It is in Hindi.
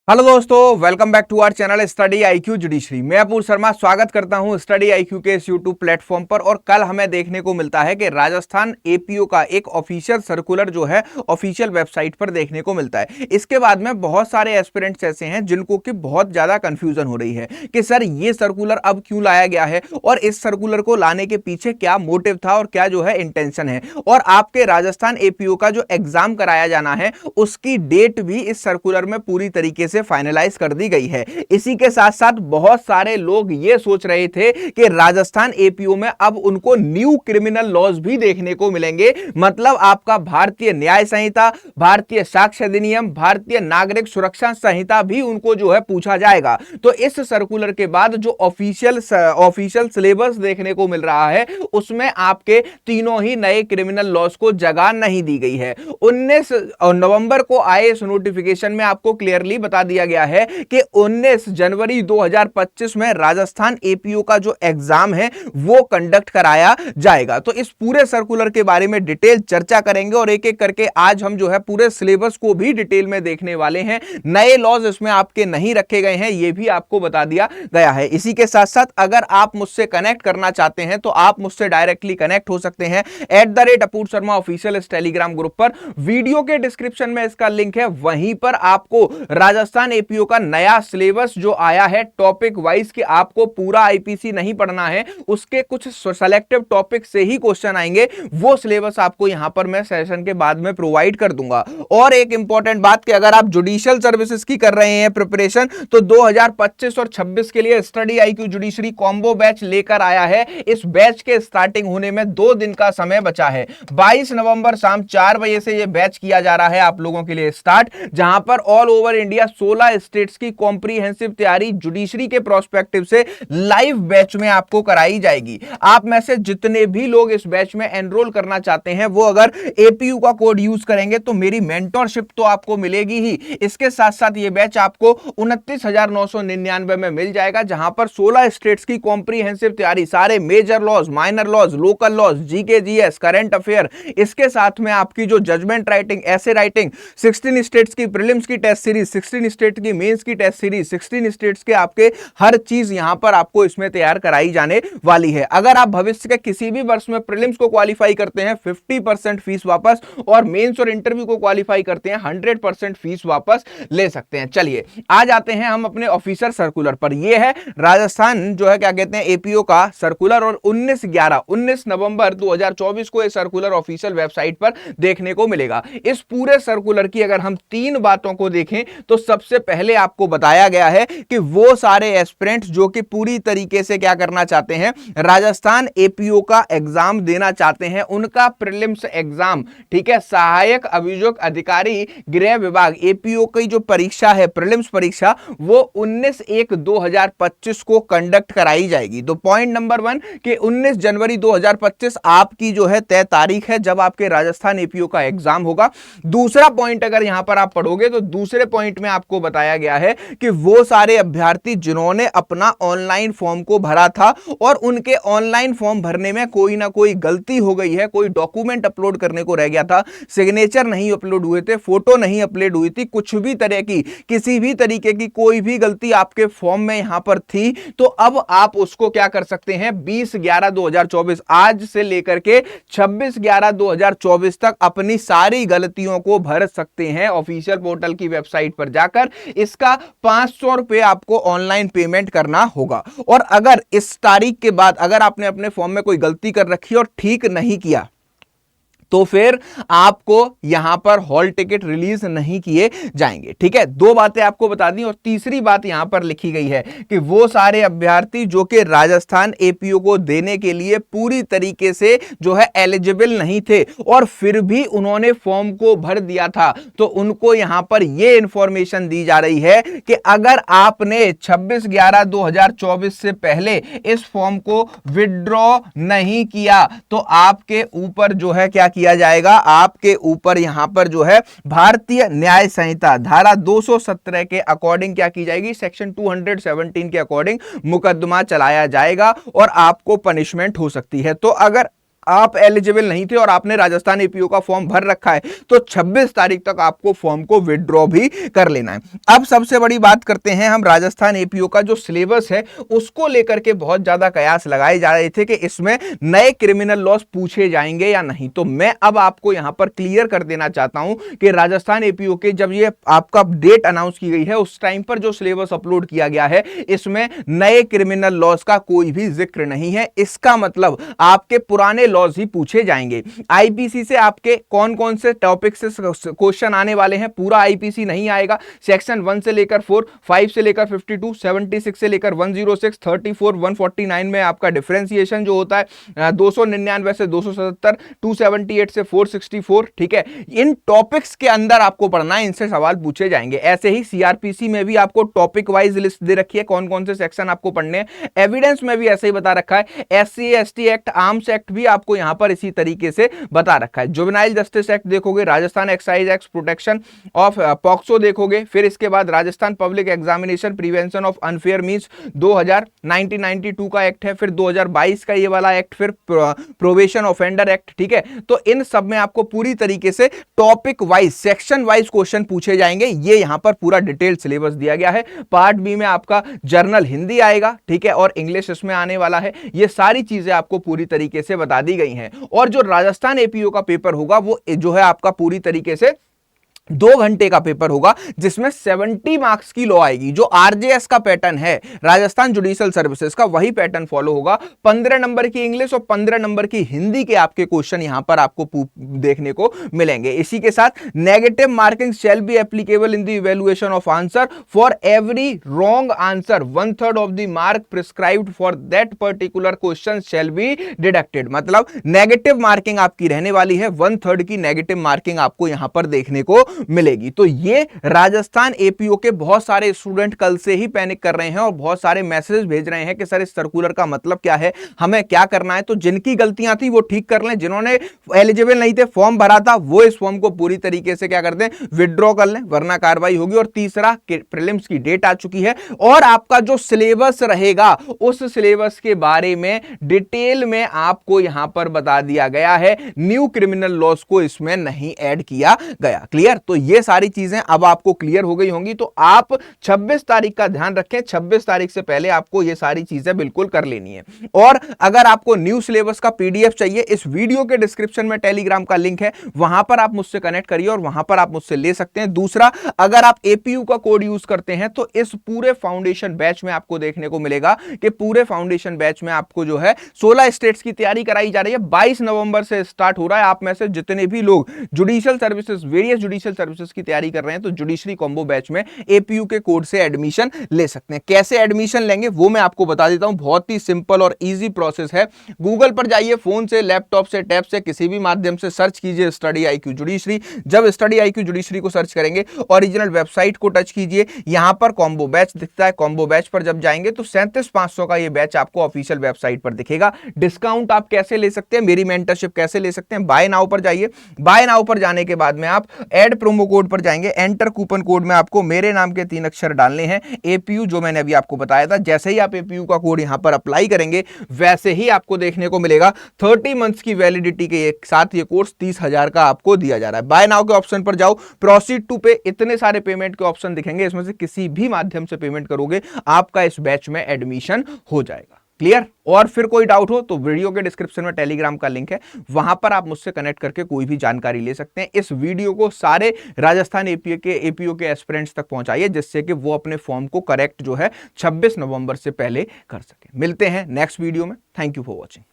हेलो दोस्तों, welcome back to our channel study IQ judiciary. मैं अपूर्व शर्मा स्वागत करता हूं स्टडी आईक्यू के इस यूट्यूब प्लेटफॉर्म पर। और कल हमें देखने को मिलता है कि राजस्थान एपीओ का एक ऑफिशियल सर्कुलर जो है ऑफिशियल वेबसाइट पर देखने को मिलता है। इसके बाद में बहुत सारे एस्पिरेंट्स ऐसे हैं जिनको कि बहुत ज्यादा कंफ्यूजन हो रही है कि सर ये सर्कुलर अब क्यों लाया गया है और इस सर्कुलर को लाने के पीछे क्या मोटिव था और क्या जो है इंटेंशन है, और आपके राजस्थान एपीओ का जो एग्जाम कराया जाना है उसकी डेट भी इस सर्कुलर में पूरी तरीके से फाइनलाइज कर दी गई है। इसी के साथ साथ बहुत सारे लोग ये सोच रहे थे कि राजस्थान एपीओ में अब उनको न्यू क्रिमिनल लॉज भी देखने को मिलेंगे, मतलब आपका भारतीय न्याय संहिता, भारतीय साक्ष्य अधिनियम, भारतीय नागरिक सुरक्षा संहिता भी उनको जो है पूछा जाएगा। तो इस सर्कुलर के बाद जो ऑफिशियल सिलेबस देखने को मिल रहा है उसमें आपके तीनों ही नए क्रिमिनल लॉज को जगह नहीं दी गई है। 19 नवंबर को आए इस नोटिफिकेशन में आपको क्लियरली बता दिया गया है कि 19 जनवरी 2025 में राजस्थान एपीओ का जो एग्जाम है वो कंडक्ट कराया जाएगा। तो इस पूरे सर्कुलर के बारे में डिटेल चर्चा करेंगे और एक एक करके आज हम जो है पूरे सिलेबस को भी डिटेल में देखने वाले हैं। नए लॉज इसमें आपके नहीं रखे गए हैं, ये भी आपको बता दिया गया है। इसी के साथ साथ अगर आप मुझसे कनेक्ट करना चाहते हैं तो आप मुझसे डायरेक्टली कनेक्ट हो सकते हैं @अपूर्व शर्मा ऑफिशियल इस टेलीग्राम ग्रुप पर। वीडियो के डिस्क्रिप्शन में इसका लिंक है, वहीं पर आपको राजस्थान एपीओ का नया सिलेबस जो आया है टॉपिक वाइज कि आपको पूरा आईपीसी नहीं पढ़ना है, उसके कुछ सेलेक्टिव टॉपिक से ही क्वेश्चन आएंगे, वो सिलेबस आपको यहां पर मैं सेशन के बाद में प्रोवाइड कर दूंगा। और एक इंपॉर्टेंट बात कि अगर आप जुडिशियल सर्विसेज की कर रहे हैं प्रिपरेशन तो 2025 और 26 के लिए study IQ judiciary combo batch लेकर आया है। इस बैच के स्टार्टिंग होने में 2 दिन का समय बचा है। 22 नवंबर शाम 4 बजे से यह बैच किया जा रहा है आप लोगों के लिए स्टार्ट, जहां पर ऑल ओवर इंडिया 16 स्टेट्स की कॉम्प्रिहेंसिव तैयारी जुडिशरी के प्रोस्पेक्टिव से लाइव बैच में आपको कराई जाएगी। आप में से जितने भी लोग इस बैच में एनरोल करना चाहते हैं वो अगर एपीयू का कोड यूज करेंगे तो मेरी मेंटरशिप तो आपको मिलेगी ही, इसके साथ साथ ये बैच आपको 29,999 में मिल जाएगा, जहां पर 16 स्टेट्स की कॉम्प्रिहेंसिव तैयारी, सारे major laws, minor laws, local laws, GK GS, current affair, इसके साथ में आपकी जो जजमेंट राइटिंग, ऐसे राइटिंग, 16 स्टेट्स की प्रीलिम्स की टेस्ट सीरीज, 16 स्टेट की मेंस की टेस्ट सीरीज, 16 स्टेट्स के आपके हर चीज यहां पर आपको इसमें तैयार कराई जाने वाली है। अगर आप भविष्य के किसी भी वर्ष में प्रीलिम्स को क्वालिफाई करते हैं 50% फीस वापस, और मेंस और इंटरव्यू को क्वालिफाई करते हैं 100% फीस वापस ले सकते हैं। चलिए आ जाते हैं हम अपने ऑफिसर सर्कुलर पर। यह है राजस्थान जो है क्या कहते हैं एपीओ का सर्कुलर, और 19 नवंबर 2024 को यह सर्कुलर ऑफिशियल वेबसाइट पर देखने को मिलेगा। इस पूरे सर्कुलर की अगर हम 3 बातों को देखें तो सबसे पहले आपको बताया गया है कि वो सारे एस्पिरेंट्स जो कि पूरी तरीके से क्या करना चाहते हैं, राजस्थान एपीओ का एग्जाम देना चाहते हैं, उनका प्रीलिम्स एग्जाम, ठीक है, सहायक अभियोजक अधिकारी गृह विभाग एपीओ की जो परीक्षा है प्रीलिम्स परीक्षा, वो 19/1/2025 को कंडक्ट कराई जाएगी। तो पॉइंट नंबर 1 कि 19 जनवरी 2025 आपकी जो है तय तारीख है जब आपके राजस्थान एपीओ का एग्जाम होगा। दूसरा पॉइंट अगर यहां पर आप पढ़ोगे तो दूसरे पॉइंट में आपको बताया गया है कि वो सारे अभ्यर्थी जिन्होंने अपना ऑनलाइन फॉर्म को भरा था और उनके ऑनलाइन फॉर्म भरने में कोई ना कोई गलती हो गई है, कोई डॉक्यूमेंट अपलोड करने को रह गया था, सिग्नेचर नहीं अपलोड हुए थे, फोटो नहीं अपलोड हुई थी, कुछ भी तरह की किसी भी तरीके की कोई भी गलती आपके फॉर्म में यहां पर थी, तो अब आप उसको क्या कर सकते हैं, 20/11/2024 आज से लेकर के 26/11/2024 तक अपनी सारी गलतियों को भर सकते हैं ऑफिशियल पोर्टल की वेबसाइट पर जाकर। इसका 500 रुपए आपको ऑनलाइन पेमेंट करना होगा। और अगर इस तारीख के बाद अगर आपने अपने फॉर्म में कोई गलती कर रखी और ठीक नहीं किया तो फिर आपको यहां पर हॉल टिकट रिलीज नहीं किए जाएंगे। ठीक है, 2 बातें आपको बता दी। और तीसरी बात यहां पर लिखी गई है कि वो सारे अभ्यर्थी जो कि राजस्थान एपीओ को देने के लिए पूरी तरीके से जो है एलिजिबल नहीं थे और फिर भी उन्होंने फॉर्म को भर दिया था, तो उनको यहां पर यह इंफॉर्मेशन दी जा रही है कि अगर आपने 26/11/2024 से पहले इस फॉर्म को विड्रॉ नहीं किया तो आपके ऊपर जो है क्या किया जाएगा, आपके ऊपर यहां पर जो है भारतीय न्याय संहिता धारा 217 के अकॉर्डिंग क्या की जाएगी, सेक्शन 217 के अकॉर्डिंग मुकदमा चलाया जाएगा और आपको पनिशमेंट हो सकती है। तो अगर आप एलिजिबल नहीं थे और आपने राजस्थान एपीओ का फॉर्म भर रखा है तो 26 तारीख तक आपको फॉर्म को विड्रॉ भी कर लेना है। अब सबसे बड़ी बात करते हैं हम राजस्थान एपीओ का जो सिलेबस है उसको लेकर के बहुत ज्यादा कयास लगाए जा रहे थे कि इसमें नए क्रिमिनल लॉस पूछे जाएंगे या नहीं। तो मैं अब आपको यहां पर क्लियर कर देना चाहता हूं कि राजस्थान एपीओ के जब ये आपका डेट अनाउंस की गई है उस टाइम पर जो सिलेबस अपलोड किया गया है इसमें नए क्रिमिनल लॉस का कोई भी जिक्र नहीं है। इसका मतलब आपके पुराने लॉज ही पूछे जाएंगे। आईपीसी से आपके कौन कौन से टॉपिक से क्वेश्चन आने वाले हैं, पूरा आईपीसी नहीं आएगा। सेक्शन 1 से लेकर 4, 5 से लेकर 52, 76 से लेकर 106, 34, 149 में आपका डिफरेंशिएशन जो होता है 299 से 277, 278 से 464, ठीक है। इन टॉपिक्स के अंदर आपको पढ़ना है, इनसे सवाल पूछे जाएंगे। ऐसे ही सीआरपीसी में भी आपको टॉपिक वाइज लिस्ट दे रखी है कौन कौन से सेक्शन आपको पढ़ने हैं। एविडेंस में भी ऐसे ही बता रखा है। SC ST act, arms act भी आपको यहां पर इसी तरीके से बता रखा है। जुवेनाइल जस्टिस एक्ट देखोगे, Rajasthan excise act protection of POCSO देखोगे, फिर इसके बाद Rajasthan public examination prevention of unfair means 1992 का एक्ट है, फिर 2022 का ये वाला एक्ट, फिर प्रोबेशन ऑफेंडर एक्ट, ठीक है। तो इन सब में आपको पूरी तरीके से topic wise, section wise question पूछे जाएंगे। ये यहां पर पूरा डिटेल सिलेबस दिया गया है। पार्ट बी में आपका जर्नल हिंदी आएगा, ठीक है, और इंग्लिश इसमें आने वाला है। ये सारी चीजें आपको पूरी तरीके से बता दी गई हैं। और जो राजस्थान एपीओ का पेपर होगा वो जो है आपका पूरी तरीके से 2 घंटे का पेपर होगा जिसमें 70 मार्क्स की लॉ आएगी। जो आरजेएस का पैटर्न है राजस्थान जुडिशियल सर्विसेज का, वही पैटर्न फॉलो होगा। 15 नंबर की इंग्लिश और 15 नंबर की हिंदी के आपके क्वेश्चन यहां पर आपको देखने को मिलेंगे। इसी के साथ negative marking shall be applicable in the evaluation of answer for every wrong answer 1/3 of the mark prescribed for that particular question shall be deducted. मतलब नेगेटिव मार्किंग आपकी रहने वाली है, 1/3 की नेगेटिव मार्किंग आपको यहां पर देखने को मिलेगी। तो ये राजस्थान एपीओ के बहुत सारे स्टूडेंट कल से ही पैनिक कर रहे हैं और बहुत सारे मैसेज भेज रहे हैं कि सर इस सर्कुलर का मतलब क्या है, हमें क्या करना है। तो जिनकी गलतियां थी वो ठीक कर लें, जिन्होंने एलिजिबल नहीं थे, फॉर्म भरा था, वो इस फॉर्म को पूरी तरीके से क्या कर दें, विड्रॉ कर लें, वरना कार्रवाई होगी। और तीसरा, प्रीलिम्स की डेट आ चुकी है और आपका जो सिलेबस रहेगा उस सिलेबस के बारे में डिटेल में आपको यहां पर बता दिया गया है। न्यू क्रिमिनल लॉस को इसमें नहीं ऐड किया गया। क्लियर? तो ये सारी चीजें अब आपको क्लियर हो गई होंगी। तो आप 26 तारीख का ध्यान रखें, 26 तारीख से पहले आपको ये सारी चीजें बिल्कुल कर लेनी है। और अगर आपको न्यू सिलेबस का पीडीएफ चाहिए, इस वीडियो के डिस्क्रिप्शन में टेलीग्राम का लिंक है, वहां पर आप मुझसे कनेक्ट करिए और वहां पर आप मुझसे ले सकते हैं। दूसरा, अगर आप एपीयू का कोड यूज करते हैं तो इस पूरे फाउंडेशन बैच में आपको देखने को मिलेगा कि पूरे फाउंडेशन बैच में आपको जो है 16 स्टेट्स की तैयारी कराई जा रही है। 22 नवंबर से स्टार्ट हो रहा है। आप में से जितने भी लोग judicial services, various judicial services की तैयारी कर रहे हैं तो जुडिशरी कॉम्बो बैच में एपीयू के कोड से एडमिशन ले सकते हैं। कैसे एडमिशन लेंगे वो मैं आपको बता देता हूं। बहुत ही सिंपल और इजी प्रोसेस है। गूगल पर जाइए, फोन से, लैपटॉप से, टैब से, किसी भी माध्यम से सर्च कीजिए स्टडी आईक्यू जुडिशरी। जब स्टडी आईक्यू जुडिशरी को सर्च करेंगे, ओरिजिनल वेबसाइट को टच कीजिए, यहां पर कॉम्बो बैच दिखता है। कॉम्बो बैच पर जब जाएंगे तो 37,500 का ये बैच आपको ऑफिशियल वेबसाइट पर दिखेगा। डिस्काउंट आप कैसे ले सकते हैं, मेरी मेंटरशिप कैसे ले सकते हैं, बाय नाउ पर जाइए। बाय नाउ पर जाने के बाद में आप ऐड प्रोमो कोड पर जाएंगे। एंटर कूपन कोड में आपको मेरे नाम के 3 अक्षर डालने हैं, एपीयू, जो मैंने अभी आपको बताया था। जैसे ही आप एपीयू का कोड यहां पर अप्लाई करेंगे वैसे ही आपको देखने को मिलेगा 30 मंथ्स की वैलिडिटी के साथ ये कोर्स 30,000 का आपको दिया जा रहा है। बाय नाउ के ऑप्शन पर जाओ, प्रोसीड टू पे, इतने सारे पेमेंट के ऑप्शन दिखेंगे, इसमें से किसी भी माध्यम से पेमेंट करोगे आपका इस बैच में एडमिशन हो जाएगा। क्लियर? और फिर कोई डाउट हो तो वीडियो के डिस्क्रिप्शन में टेलीग्राम का लिंक है, वहां पर आप मुझसे कनेक्ट करके कोई भी जानकारी ले सकते हैं। इस वीडियो को सारे राजस्थान एपीओ के एस्पिरेंट्स तक पहुंचाइए जिससे कि वो अपने फॉर्म को करेक्ट जो है 26 नवंबर से पहले कर सके। मिलते हैं नेक्स्ट वीडियो में। Thank you for watching.